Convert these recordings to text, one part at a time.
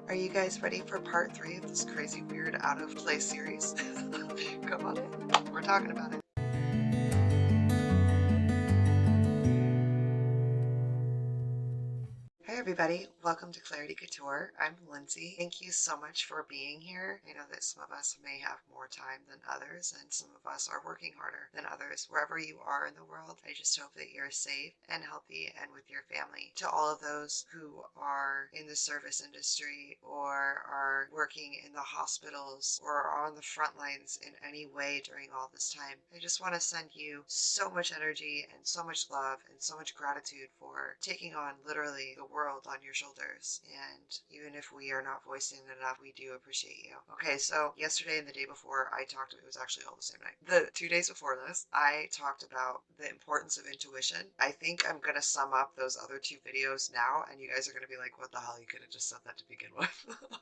Are you guys ready for part 3 of this crazy, weird, out of place series? Come on in. We're talking about it. Hey everybody, welcome to Clarity Couture. I'm Lindsay. Thank you so much for being here. I know that some of us may have more time than others, and some of us are working harder than others. Wherever you are in the world, I just hope that you're safe and healthy and with your family. To all of those who are in the service industry or are working in the hospitals or are on the front lines in any way during all this time, I just want to send you so much energy and so much love and so much gratitude for taking on literally the world on your shoulders. And even if we are not voicing it enough, we do appreciate you. Okay, so yesterday and the day before, it was actually all the same night. The 2 days before this, I talked about the importance of intuition. I think I'm going to sum up those other 2 videos now, and you guys are going to be like, what the hell? You could have just said that to begin with.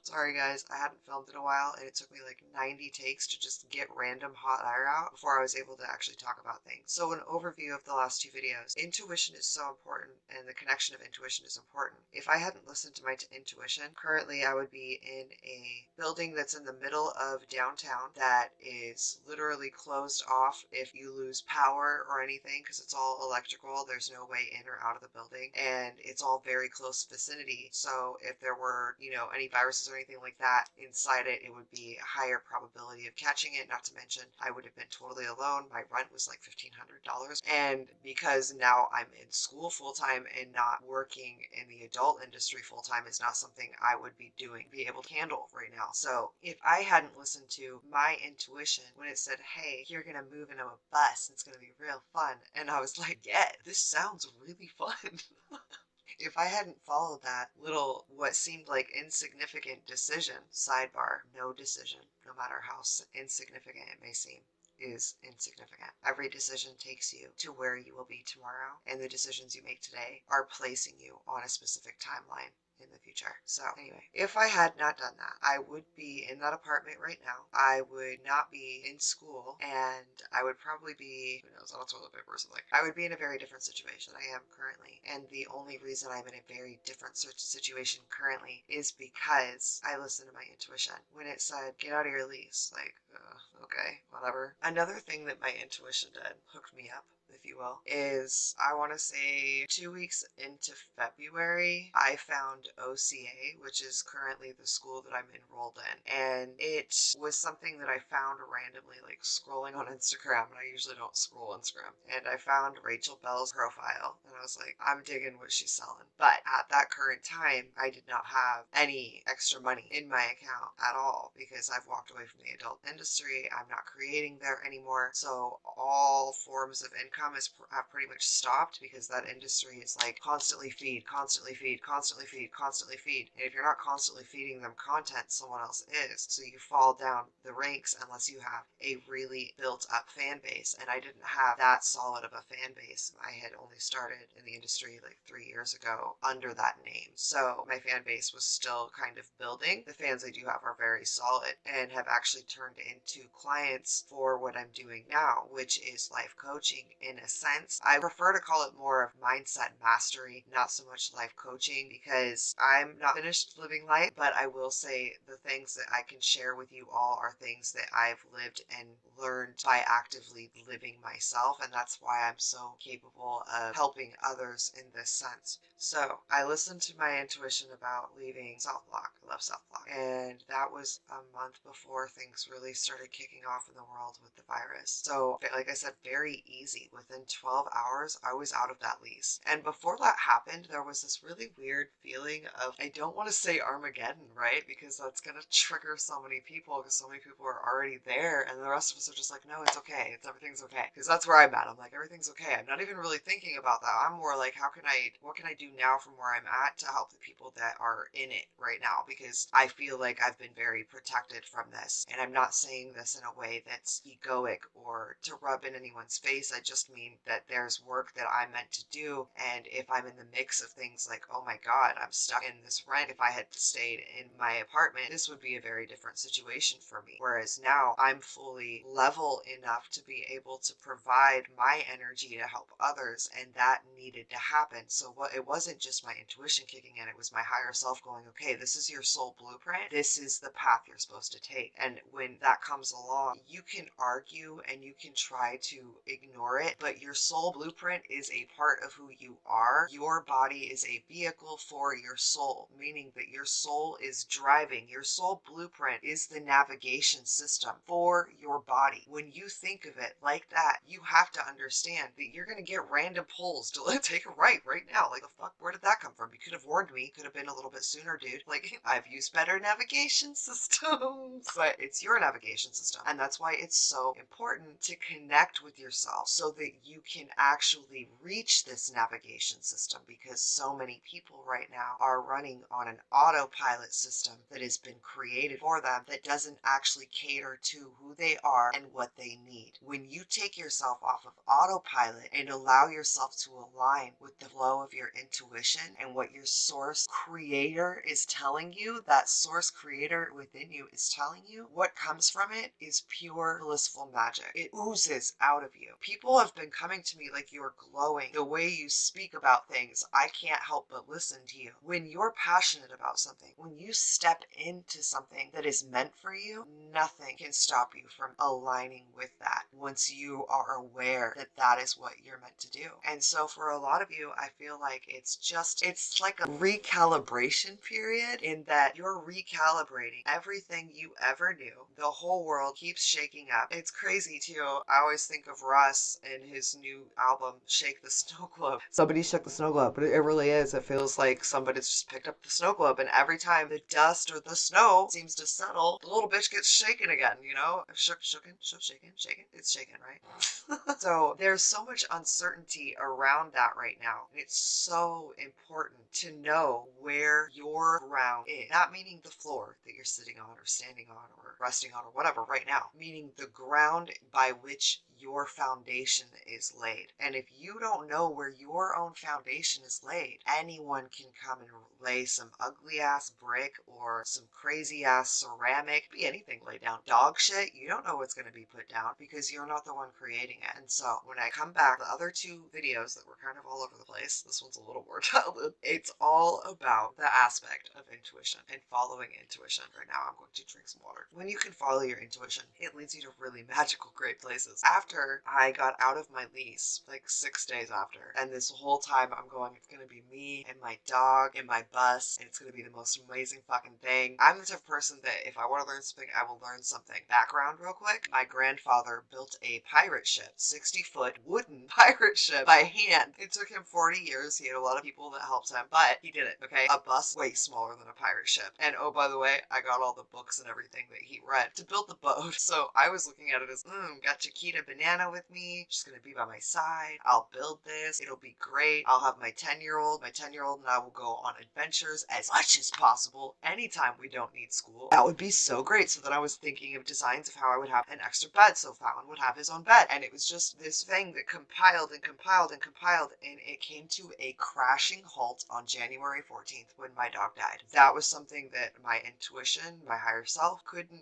Sorry, guys. I hadn't filmed in a while, and it took me like 90 takes to just get random hot air out before I was able to actually talk about things. So an overview of the last 2 videos. Intuition is so important, and the connection of intuition is important. If I hadn't listened to my intuition, currently I would be in a building that's in the middle of downtown that is literally closed off if you lose power or anything because it's all electrical. There's no way in or out of the building, and it's all very close vicinity. So if there were, any viruses or anything like that inside it, it would be a higher probability of catching it. Not to mention, I would have been totally alone. My rent was like $1,500. And because now I'm in school full time and not working in the adult industry full time is not something I would be able to handle right now. So if I hadn't listened to my intuition when it said, hey, you're going to move into a bus, it's going to be real fun. And I was like, yeah, this sounds really fun. If I hadn't followed that little, what seemed like insignificant decision, sidebar, no decision, no matter how insignificant it may seem, is insignificant. Every decision takes you to where you will be tomorrow, and the decisions you make today are placing you on a specific timeline in the future. So anyway, if I had not done that, I would be in that apartment right now. I would not be in school, and I would probably be, who knows, on a toilet paper or something. I would be in a very different situation than I am currently. And the only reason I'm in a very different situation currently is because I listened to my intuition. When it said, get out of your lease, like, okay, whatever. Another thing that my intuition did, hooked me up, if you will, is I want to say 2 weeks into February, I found OCA, which is currently the school that I'm enrolled in. And it was something that I found randomly, like scrolling on Instagram, and I usually don't scroll Instagram. And I found Rachel Bell's profile, and I was like, I'm digging what she's selling. But at that current time, I did not have any extra money in my account at all because I've walked away from the adult industry. I'm not creating there anymore. So all forms of income have pretty much stopped because that industry is like constantly feed, constantly feed, constantly feed, constantly feed. And if you're not constantly feeding them content, someone else is. So you fall down the ranks unless you have a really built up fan base. And I didn't have that solid of a fan base. I had only started in the industry like 3 years ago under that name. So my fan base was still kind of building. The fans I do have are very solid and have actually turned into clients for what I'm doing now, which is life coaching in a sense. I prefer to call it more of mindset mastery, not so much life coaching, because I'm not finished living life, but I will say the things that I can share with you all are things that I've lived and learned by actively living myself, and that's why I'm so capable of helping others in this sense. So I listened to my intuition about leaving South Block. I love South Block. And that was a month before things really started kicking off in the world with the virus. So like I said, very easy. Within 12 hours, I was out of that lease. And before that happened, there was this really weird feeling of, I don't want to say Armageddon, right? Because that's going to trigger so many people because so many people are already there. And the rest of us are just like, no, it's okay. Everything's okay. Because that's where I'm at. I'm like, everything's okay. I'm not even really thinking about that. I'm more like, what can I do now from where I'm at to help the people that are in it right now? Because I feel like I've been very protected from this. And I'm not saying this in a way that's egoic or to rub in anyone's face. I just mean that there's work that I'm meant to do. And if I'm in the mix of things like, oh my God, I'm stuck in this rent. If I had stayed in my apartment, this would be a very different situation for me. Whereas now I'm fully level enough to be able to provide my energy to help others. And that needed to happen. So it wasn't just my intuition kicking in. It was my higher self going, okay, this is your soul blueprint. This is the path you're supposed to take. And when that comes along, you can argue and you can try to ignore it, but your soul blueprint is a part of who you are. Your body is a vehicle for your soul, meaning that your soul is driving. Your soul blueprint is the navigation system for your body. When you think of it like that, you have to understand that you're going to get random pulls to take a right now. Like, the fuck, where did that come from? You could have warned me. Could have been a little bit sooner, dude. Like, I've used better navigation systems, but it's your navigation system. And that's why it's so important to connect with yourself so that you can actually reach this navigation system, because so many people right now are running on an autopilot system that has been created for them that doesn't actually cater to who they are and what they need. When you take yourself off of autopilot and allow yourself to align with the flow of your intuition and what your source creator is telling you, that source creator within you is telling you, what comes from it is pure blissful magic. It oozes out of you. People have been coming to me like you're glowing. The way you speak about things, I can't help but listen to you. When you're passionate about something, when you step into something that is meant for you, nothing can stop you from aligning with that once you are aware that that is what you're meant to do. And so for a lot of you, I feel like it's like a recalibration period, in that you're recalibrating everything you ever knew. The whole world keeps shaking up. It's crazy too. I always think of Russ and his new album, Shake the Snow Globe. Somebody shook the snow globe, but it really is. It feels like somebody's just picked up the snow globe, and every time the dust or the snow seems to settle, the little bitch gets shaken again, you know? Shaken. It's shaken, right? So there's so much uncertainty around that right now. It's so important to know where your ground is. Not meaning the floor that you're sitting on or standing on or resting on or whatever right now, meaning the ground by which your foundation is laid. And if you don't know where your own foundation is laid, anyone can come and lay some ugly ass brick or some crazy ass ceramic, be anything laid down. Dog shit, you don't know what's going to be put down because you're not the one creating it. And so when I come back, the other two videos that were kind of all over the place, this one's a little more childhood, it's all about the aspect of intuition and following intuition. Right now I'm going to drink some water. When you can follow your intuition, it leads you to really magical, great places. After I got out of my lease, like 6 days after, and this whole time I'm going, it's going to be me and my dog and my bus, and it's going to be the most amazing fucking thing. I'm the type of person that if I want to learn something, I will learn something. Background real quick, my grandfather built a pirate ship, 60-foot wooden pirate ship by hand. It took him 40 years. He had a lot of people that helped him, but he did it, okay? A bus way smaller than a pirate ship. And oh, by the way, I got all the books and everything that he read to build the boat. So I was looking at it as, got Chiquita Banana with me. She's gonna be by my side. I'll build this. It'll be great. I'll have my 10-year-old. My 10-year-old and I will go on adventures as much as possible anytime we don't need school. That would be so great. So then I was thinking of designs of how I would have an extra bed so Fallon would have his own bed. And it was just this thing that compiled and compiled and compiled, and it came to a crashing halt on January 14th when my dog died. That was something that my intuition, my higher self, couldn't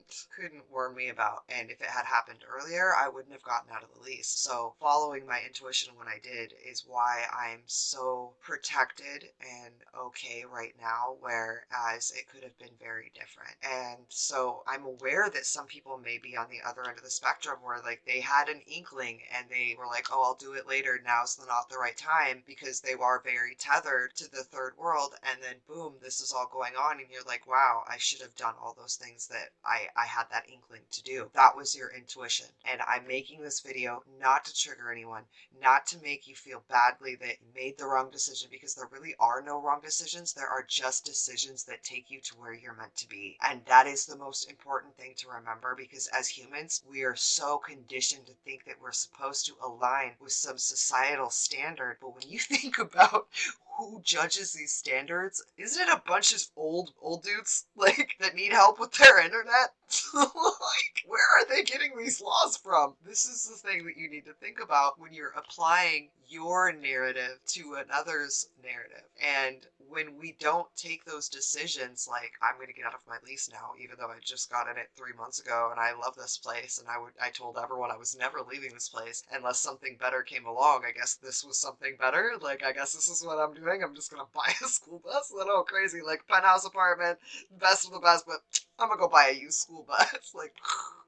warn me about. And if it had happened earlier, I wouldn't have gotten out of the lease. So following my intuition when I did is why I'm so protected and okay right now, whereas it could have been very different. And so I'm aware that some people may be on the other end of the spectrum where like they had an inkling and they were like, oh, I'll do it later. Now's not the right time, because they are very tethered to the third world. And then boom, this is all going on. And you're like, wow, I should have done all those things that I had that inkling to do. That was your intuition. And I'm making this video not to trigger anyone, not to make you feel badly that you made the wrong decision, because there really are no wrong decisions. There are just decisions that take you to where you're meant to be. And that is the most important thing to remember, because as humans, we are so conditioned to think that we're supposed to align with some societal standard. But when you think about who judges these standards, isn't it a bunch of old dudes like that need help with their internet? Like, where are they getting these laws from? This is the thing that you need to think about when you're applying your narrative to another's narrative. And when we don't take those decisions, like, I'm going to get out of my lease now, even though I just got in it 3 months ago and I love this place, and I told everyone I was never leaving this place unless something better came along. I guess this was something better. Like, I guess this is what I'm doing. I'm just going to buy a school bus. I know, crazy. Like, penthouse apartment, best of the best, but I'm gonna go buy a used school bus. Like,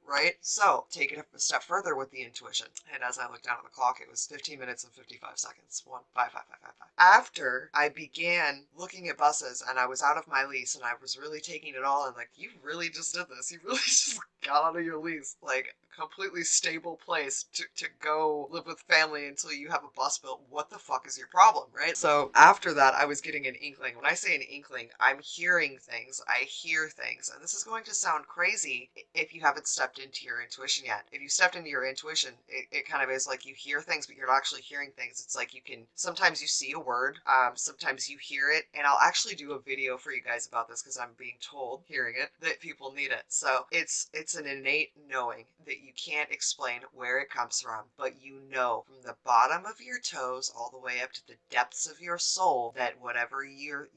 right? So, take it a step further with the intuition. And as I looked down at the clock, it was 15 minutes and 55 seconds. 1 5 5 5 5 5. After I began looking at buses and I was out of my lease and I was really taking it all, and like, you really just did this. You really just got out of your lease. Like, completely stable place to go live with family until you have a bus built. What the fuck is your problem, right? So after that, I was getting an inkling. When I say an inkling, I'm hearing things. I hear things. And this is going to sound crazy if you haven't stepped into your intuition yet. If you stepped into your intuition, it kind of is like you hear things, but you're not actually hearing things. It's like you can, sometimes you see a word, sometimes you hear it. And I'll actually do a video for you guys about this because I'm being told, hearing it, that people need it. So it's an innate knowing that you can't explain where it comes from, but you know from the bottom of your toes all the way up to the depths of your soul that whatever you've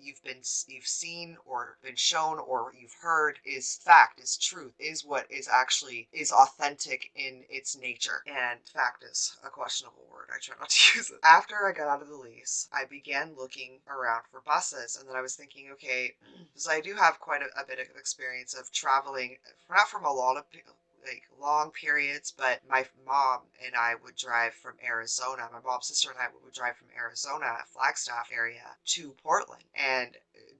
seen or been shown or you've heard is fact, is truth, is what is actually is authentic in its nature. And fact is a questionable word. I try not to use it. After I got out of the lease, I began looking around for buses, and then I was thinking, okay, because I do have quite a bit of experience of traveling, not from a lot of like long periods, but my mom and I would drive from Arizona. My mom's sister and I would drive from Arizona, Flagstaff area, to Portland. And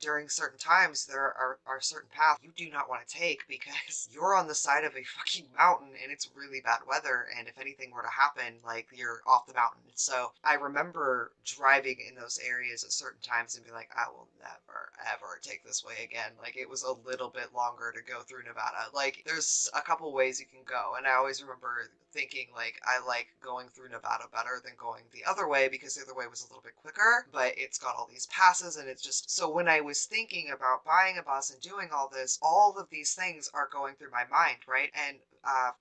during certain times, there are certain paths you do not want to take because you're on the side of a fucking mountain and it's really bad weather. And if anything were to happen, like, you're off the mountain. So I remember driving in those areas at certain times and be like, I will never, ever take this way again. Like, it was a little bit longer to go through Nevada. Like, there's a couple ways you can go. And I always remember thinking, like, I like going through Nevada better than going the other way because the other way was a little bit quicker, but it's got all these passes and it's just, so when I was thinking about buying a bus and doing all this, all of these things are going through my mind, right? And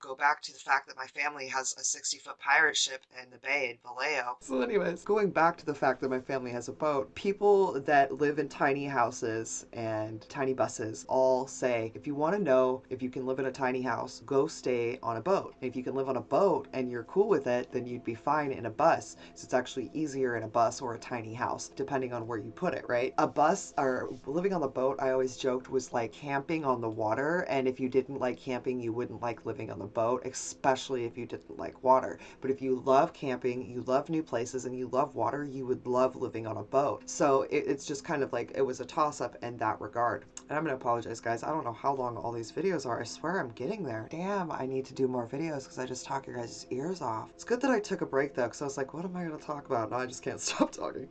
go back to the fact that my family has a 60-foot pirate ship in the bay in Vallejo. So anyways, going back to the fact that my family has a boat, people that live in tiny houses and tiny buses all say, if you want to know if you can live in a tiny house, go stay on a boat. If you can live on a boat and you're cool with it, then you'd be fine in a bus. So it's actually easier in a bus or a tiny house, depending on where you put it, right? A bus, or living on the boat, I always joked, was like camping on the water. And if you didn't like camping, you wouldn't like living on the boat, especially if you didn't like water. But if you love camping, you love new places, and you love water, you would love living on a boat. So it's just kind of like, it was a toss-up in that regard. And I'm gonna apologize, guys. I don't know how long all these videos are. I swear I'm getting there. Damn, I need to do more videos because I just talk your guys' ears off. It's good that I took a break though, because I was like, what am I gonna talk about? Now I just can't stop talking.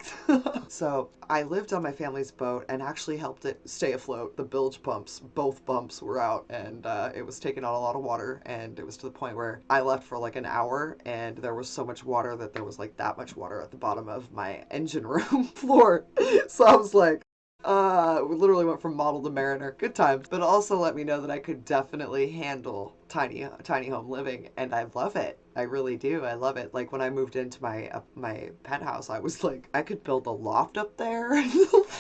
So I lived on my family's boat and actually helped it stay afloat. The bilge pumps, both bumps were out, and it was taking on a lot of water, and it was to the point where I left for like an hour and there was so much water that there was like that much water at the bottom of my engine room floor. So I was like, we literally went from model to mariner. Good times. But also let me know that I could definitely handle tiny home living, and I love it. I really do. I love it. Like, when I moved into my penthouse, I was like, I could build a loft up there.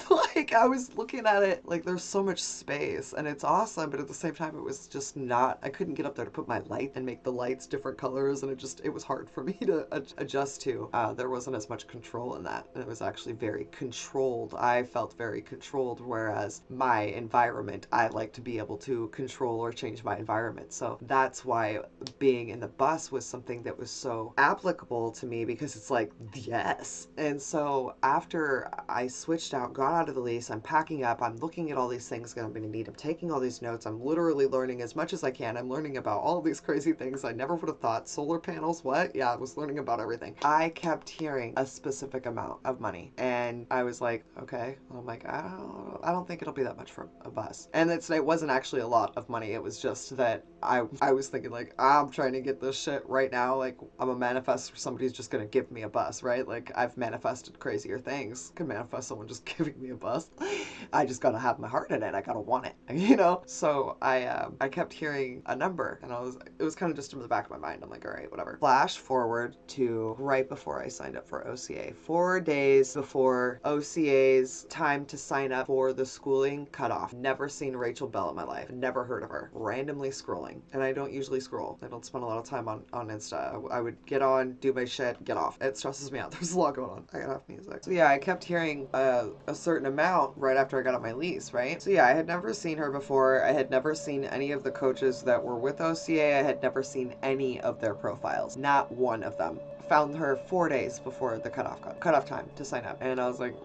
Like, I was looking at it like there's so much space and it's awesome, but at the same time it was just not, I couldn't get up there to put my light and make the lights different colors, and it was hard for me to adjust to. There wasn't as much control in that. It was actually very controlled. I felt very controlled, whereas my environment, I like to be able to control or change my environment. So that's why being in the bus was something that was so applicable to me, because it's like, yes. And so after I switched out, got out of the lease, I'm packing up, I'm looking at all these things that I'm going to need, I'm taking all these notes, I'm literally learning as much as I can. I'm learning about all these crazy things I never would have thought. Solar panels, what? Yeah, I was learning about everything. I kept hearing a specific amount of money, and I was like, okay. I'm like, I don't think it'll be that much for a bus. And it wasn't actually a lot of money. It was just that I was thinking like, I'm trying to get this shit right now. Like I'm a manifest for somebody who's just gonna give me a bus, right? Like I've manifested crazier things. Could manifest someone just giving me a bus. I just gotta have my heart in it. I gotta want it, you know. So I kept hearing a number, and it was kind of just in the back of my mind. I'm like, all right, whatever. Flash forward to right before I signed up for OCA, 4 days before OCA's time to sign up for the schooling cutoff. Never seen Rachel Bell in my life. Never heard of her. Randomly scrolling, and I don't usually scroll. I don't spend a lot of time on Insta. I would get on, do my shit, get off. It stresses me out. There's a lot going on. I got off music. So yeah, I kept hearing a certain amount right after I got on my lease, right? So yeah, I had never seen her before. I had never seen any of the coaches that were with OCA. I had never seen any of their profiles. Not one of them. Found her 4 days before the cutoff time to sign up, and I was like,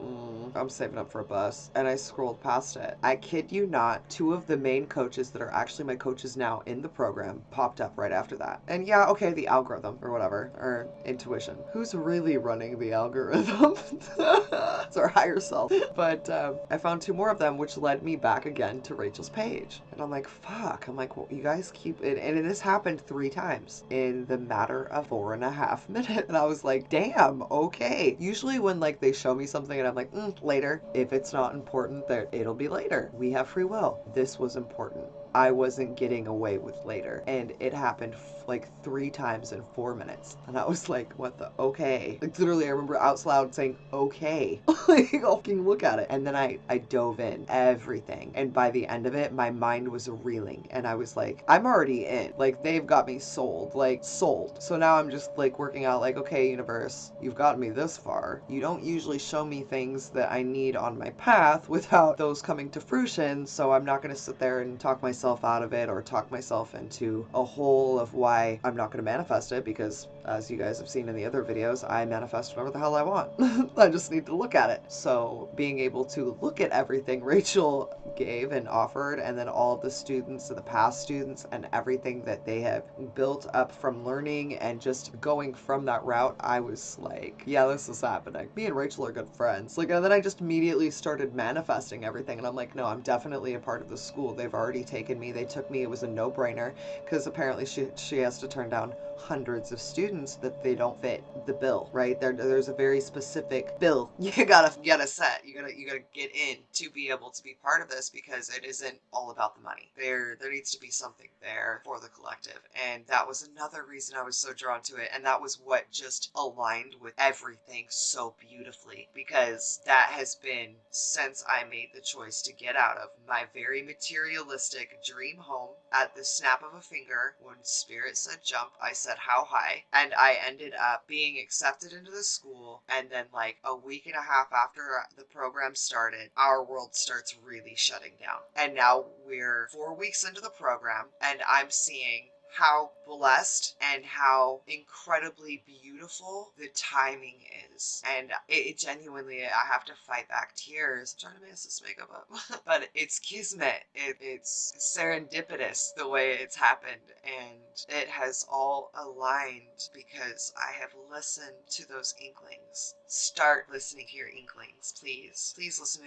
I'm saving up for a bus, and I scrolled past it. I kid you not, two of the main coaches that are actually my coaches now in the program popped up right after that. And yeah, okay, the algorithm or whatever, or intuition. Who's really running the algorithm? It's our higher self. But I found two more of them, which led me back again to Rachel's page. And I'm like, fuck. I'm like, well, you guys keep it. And this happened 3 times in the matter of 4.5 minutes. And I was like, damn, okay. Usually when like they show me something and I'm like, later. If it's not important, there it'll be later. We have free will. This was important. I wasn't getting away with later. And it happened like 3 times in 4 minutes. And I was like, what the? Okay. Like literally, I remember out loud saying, okay. Like, fucking look at it. And then I dove in everything. And by the end of it, my mind was reeling. And I was like, I'm already in. Like, they've got me sold. Like, sold. So now I'm just like working out, like, okay, universe, you've gotten me this far. You don't usually show me things that I need on my path without those coming to fruition. So I'm not going to sit there and talk myself out of it or talk myself into a hole of why I'm not going to manifest it, because as you guys have seen in the other videos, I manifest whatever the hell I want. I just need to look at it. So being able to look at everything Rachel gave and offered, and then all of the students and the past students and everything that they have built up from learning and just going from that route, I was like, yeah, this is happening. Me and Rachel are good friends. Like, and then I just immediately started manifesting everything, and I'm like, no, I'm definitely a part of the school. They've already taken me. They took me. It was a no-brainer, because apparently she has to turn down hundreds of students that they don't fit the bill, right? There's a very specific bill you gotta set. You gotta get in to be able to be part of this, because it isn't all about the money. There needs to be something there for the collective, and that was another reason I was so drawn to it. And that was what just aligned with everything so beautifully, because that has been since I made the choice to get out of my very materialistic dream home. At the snap of a finger, when spirit said jump, I said how high, and I ended up being accepted into the school. And then like a week and a half after the program started, our world starts really shutting down. And now we're 4 weeks into the program, and I'm seeing how blessed and how incredibly beautiful the timing is. And it genuinely, I have to fight back tears. I'm trying to mess this makeup up. But it's kismet. It's serendipitous the way it's happened. And it has all aligned because I have listened to those inklings. Start listening to your inklings, please. Please listen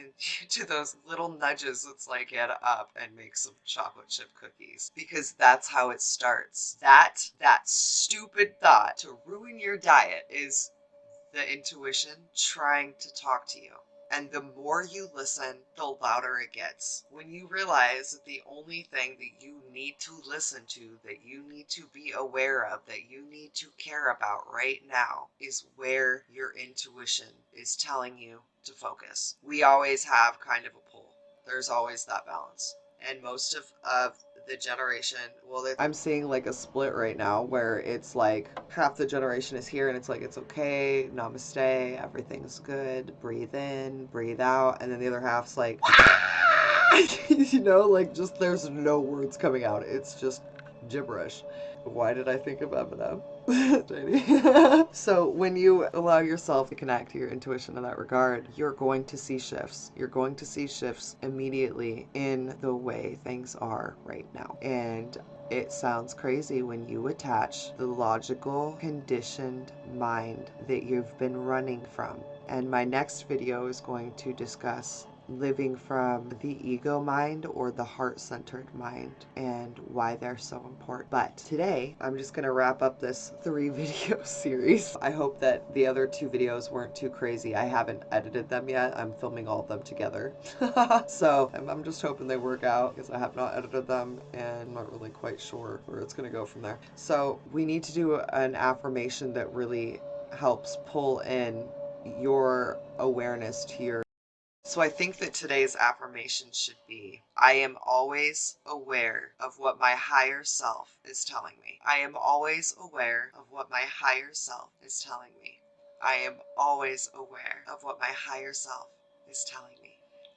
to those little nudges. It's like, get up and make some chocolate chip cookies, because that's how it starts. That stupid thought to ruin your diet is the intuition trying to talk to you. And the more you listen, the louder it gets. When you realize that the only thing that you need to listen to, that you need to be aware of, that you need to care about right now, is where your intuition is telling you to focus. We always have kind of a pull. There's always that balance. And most of the generation, well, I'm seeing like a split right now where it's like half the generation is here and it's like, it's okay, namaste, everything's good, breathe in, breathe out, and then the other half's like, you know, like just there's no words coming out, it's just gibberish. Why did I think of Eminem? So when you allow yourself to connect to your intuition in that regard, you're going to see shifts. You're going to see shifts immediately in the way things are right now. And it sounds crazy when you attach the logical, conditioned mind that you've been running from. And my next video is going to discuss living from the ego mind or the heart centered mind and why they're so important. But today, I'm just going to wrap up this 3 video series. I hope that the other 2 videos weren't too crazy. I haven't edited them yet. I'm filming all of them together. So I'm just hoping they work out because I have not edited them and I'm not really quite sure where it's going to go from there. So we need to do an affirmation that really helps pull in your awareness to your. So I think that today's affirmation should be, I am always aware of what my higher self is telling me. I am always aware of what my higher self is telling me. I am always aware of what my higher self is telling me.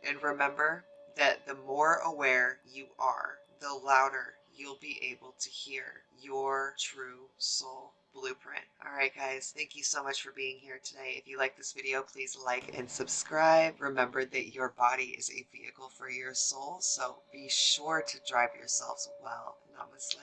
And remember that the more aware you are, the louder you'll be able to hear your true soul blueprint. All right, guys, thank you so much for being here today. If you like this video, please like and subscribe. Remember that your body is a vehicle for your soul, so be sure to drive yourselves well. Namaste.